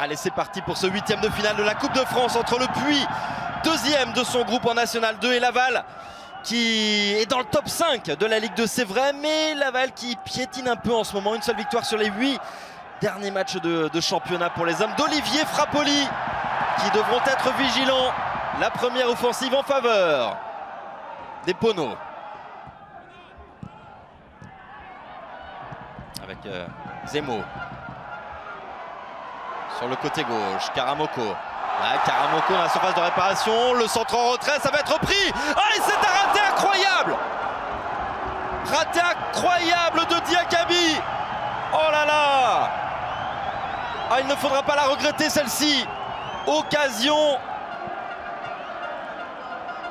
Allez, c'est parti pour ce 8e de finale de la Coupe de France entre le Puy, deuxième de son groupe en National 2, et Laval qui est dans le top 5 de la Ligue 2, c'est vrai, mais Laval qui piétine un peu en ce moment. Une seule victoire sur les 8 derniers matchs de championnat pour les hommes d'Olivier Frappoli, qui devront être vigilants. La première offensive en faveur des Poneaux. Avec Zemo. Sur le côté gauche, Karamoko. Ah, Karamoko dans la surface de réparation, le centre en retrait, ça va être repris. Ah, et c'est un raté incroyable! Raté incroyable de Diakaby. Oh là là! Ah, il ne faudra pas la regretter celle-ci. Occasion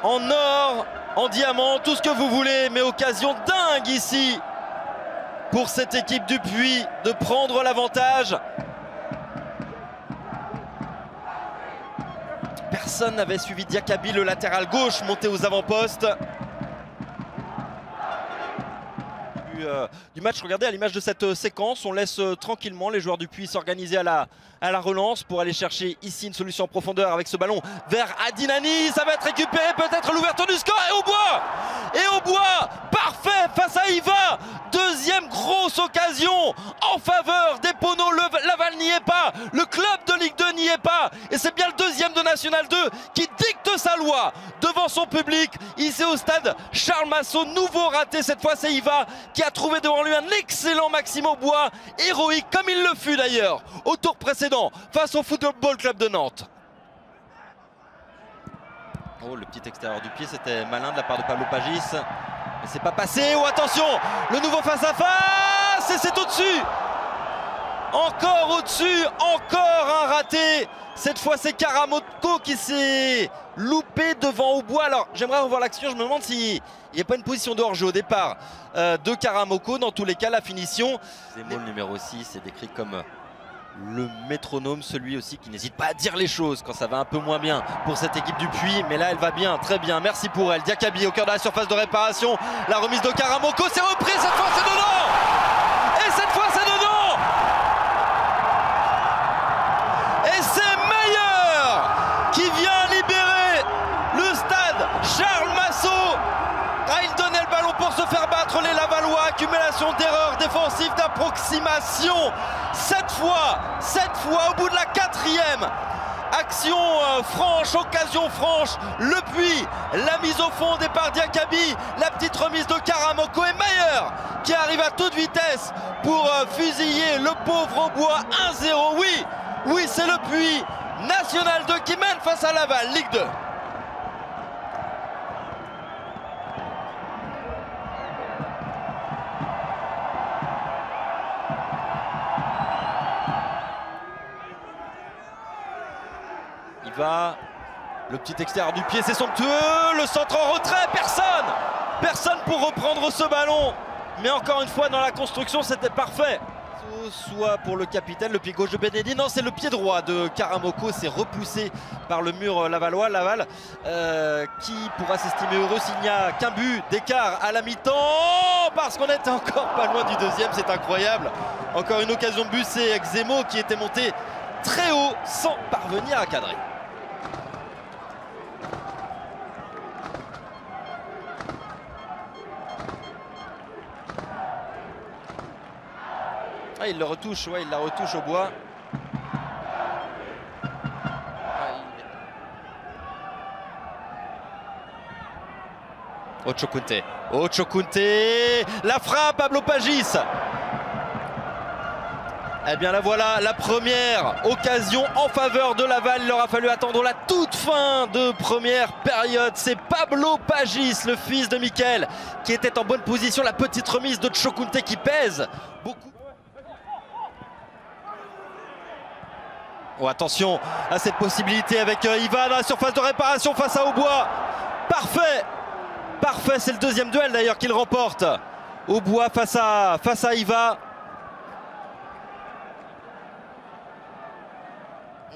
en or, en diamant, tout ce que vous voulez, mais occasion dingue ici pour cette équipe du Puy de prendre l'avantage. Personne n'avait suivi Diakaby, le latéral gauche, monté aux avant-postes. Du match, regardez à l'image de cette séquence, on laisse tranquillement les joueurs du Puy s'organiser à la relance pour aller chercher ici une solution en profondeur avec ce ballon vers Adinani. Ça va être récupéré, peut-être l'ouverture du score, et au bois, parfait face à Iva. Deuxième grosse occasion en faveur des Poneaux. Laval n'y est pas, le club de Ligue 2 n'y est pas, et c'est bien le deuxième de National 2 qui dicte sa loi devant son public ici au stade Charles Massot. Nouveau raté, cette fois c'est Iva qui a trouvé devant lui un excellent Maxime Aubois, héroïque comme il le fut d'ailleurs au tour précédent face au Football Club de Nantes. Oh, le petit extérieur du pied, c'était malin de la part de Pablo Pagis, mais c'est pas passé. Oh, attention, le nouveau face à face, et c'est au-dessus, encore au-dessus, encore un raté. Cette fois c'est Karamoko qui s'est loupé devant Aubois. Alors j'aimerais revoir l'action, je me demande s'il n'y a pas une position de hors-jeu au départ de Karamoko. Dans tous les cas, la finition. Zemo, le numéro 6, est décrit comme le métronome, celui aussi qui n'hésite pas à dire les choses quand ça va un peu moins bien pour cette équipe du Puy, mais là elle va bien, très bien, merci pour elle. Diakaby au cœur de la surface de réparation, la remise de Karamoko, c'est repris, cette fois c'est dedans, et cette fois c'est dedans, et c'est Meilleur qui vient libérer le stade Charles Massot. Ah, il donnait le ballon pour se faire battre les Lavallois. Accumulation d'erreurs défensives, d'approximation. Cette fois, au bout de la 4e, action franche, occasion franche, le Puy, la mise au fond, départ Diakaby, la petite remise de Karamoko, et Meilleur qui arrive à toute vitesse pour fusiller le pauvre Aubois. 1-0, oui, c'est le Puy, National 2 qui mène face à Laval, Ligue 2. Le petit extérieur du pied, c'est somptueux, le centre en retrait, personne pour reprendre ce ballon, mais encore une fois dans la construction c'était parfait. Soit pour le capitaine, le pied gauche de Benedi, non c'est le pied droit de Karamoko, c'est repoussé par le mur lavallois. Laval qui pourra s'estimer heureux s'il n'y a qu'un but d'écart à la mi-temps, parce qu'on était encore pas loin du deuxième, c'est incroyable. Encore une occasion de but, c'est Zemo qui était monté très haut sans parvenir à cadrer. Ah, il le retouche, ouais, il la retouche au bois. Ochokunte, la frappe, Pablo Pagis. Eh bien la voilà, la première occasion en faveur de Laval. Il leur a fallu attendre la toute fin de première période. C'est Pablo Pagis, le fils de Mickaël, qui était en bonne position. La petite remise de Ochokunte qui pèse beaucoup. Oh, attention à cette possibilité avec Iva dans la surface de réparation face à Aubois. Parfait, c'est le deuxième duel d'ailleurs qu'il remporte. Aubois face à Iva.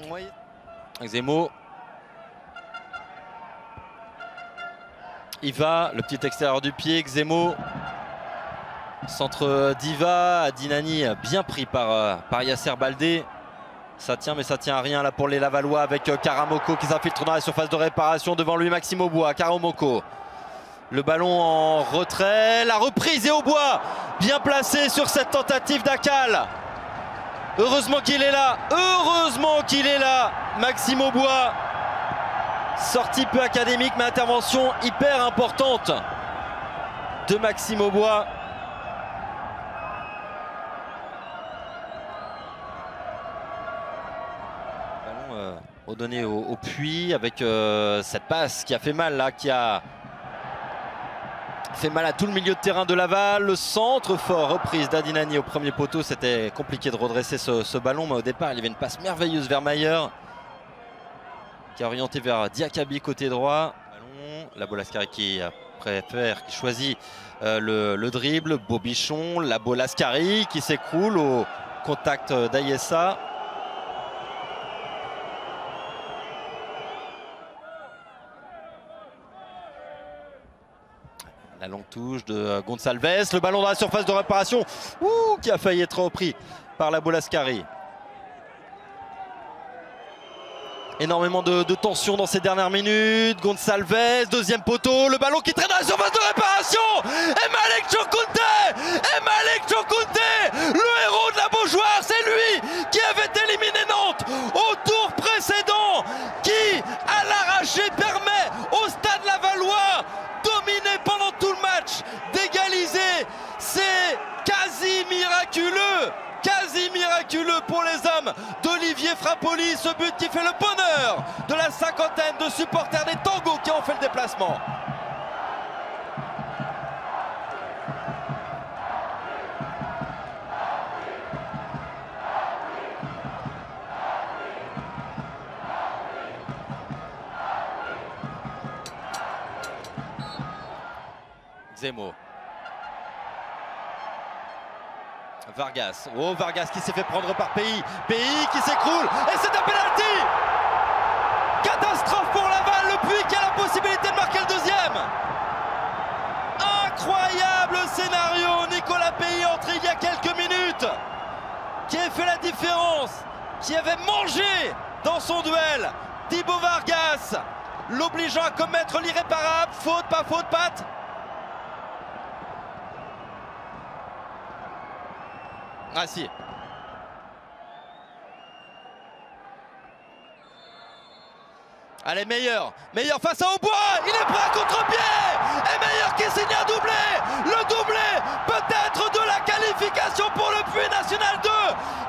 Oui. Zemo. Iva, le petit extérieur du pied, Zemo. Centre d'Iva, Adinani bien pris par Yasser Baldé. Ça tient, mais ça tient à rien là pour les Lavallois avec Karamoko qui s'infiltre dans la surface de réparation. Devant lui, Maxime Aubois. Karamoko. Le ballon en retrait. La reprise et Aubois bien placé sur cette tentative d'Akal. Heureusement qu'il est là. Heureusement qu'il est là. Maxime Aubois. Sortie peu académique, mais intervention hyper importante de Maxime Aubois. Ballon redonné au puits avec cette passe qui a fait mal là, qui a fait mal à tout le milieu de terrain de Laval. Le centre fort, reprise d'Adinani au premier poteau. C'était compliqué de redresser ce ballon, mais au départ il y avait une passe merveilleuse vers Mayer qui a orienté vers Diakabi côté droit. Ballon, la Bolascari qui préfère, qui choisit le dribble. Bobichon, la Bolascari qui s'écroule au contact d'Ayessa. La longue touche de Gonçalves, le ballon dans la surface de réparation qui a failli être repris par la Bolascari. Énormément de tension dans ces dernières minutes. Gonçalves, deuxième poteau, le ballon qui traîne dans la surface de réparation. Et Malek Chokounté, le héros de la Beaujoire, c'est lui qui avait éliminé Nantes au tour précédent, qui à l'arraché permet au Stade Lavallois, dominé pendant tout le match, d'égaliser. C'est quasi miraculeux pour les hommes d'Olivier Frappoli. Ce but qui fait le bonheur de la cinquantaine de supporters des Tangos qui ont fait le déplacement. Zemo. Vargas. Oh, Vargas qui s'est fait prendre par Pays. Pays qui s'écroule. Et c'est un pénalty. Catastrophe pour Laval. Le Puy qui a la possibilité de marquer le deuxième. Incroyable scénario. Nicolas Pays entré il y a quelques minutes, qui a fait la différence, qui avait mangé dans son duel Thibaut Vargas, l'obligeant à commettre l'irréparable. Faute, pas faute, Pat? Ah si. Allez, Meyer face à Aubois, il est prêt à contre-pied. Et Meyer qui signe un doublé. Le doublé peut-être de la qualification pour le Puy National 2,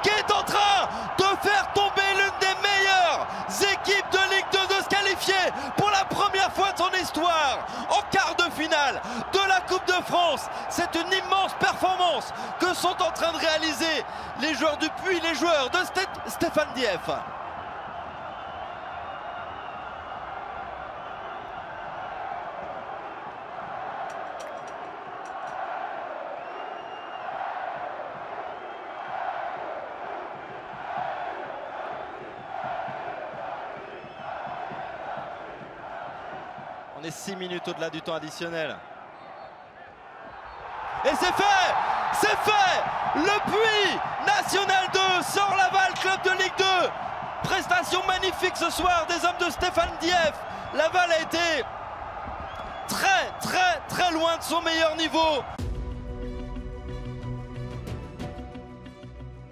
qui est en train de faire tomber l'une des meilleures équipes de Ligue 2 de se qualifier pour la première fois de son histoire en quart de finale de la Coupe de France. C'est une immense performance que sont en train de réaliser les joueurs du Puy, les joueurs de Stéphane Dief. On est 6 minutes au-delà du temps additionnel. Et c'est fait! C'est fait! Le Puy National 2 sort Laval, club de Ligue 2. Prestation magnifique ce soir des hommes de Stéphane Dief. Laval a été très loin de son meilleur niveau.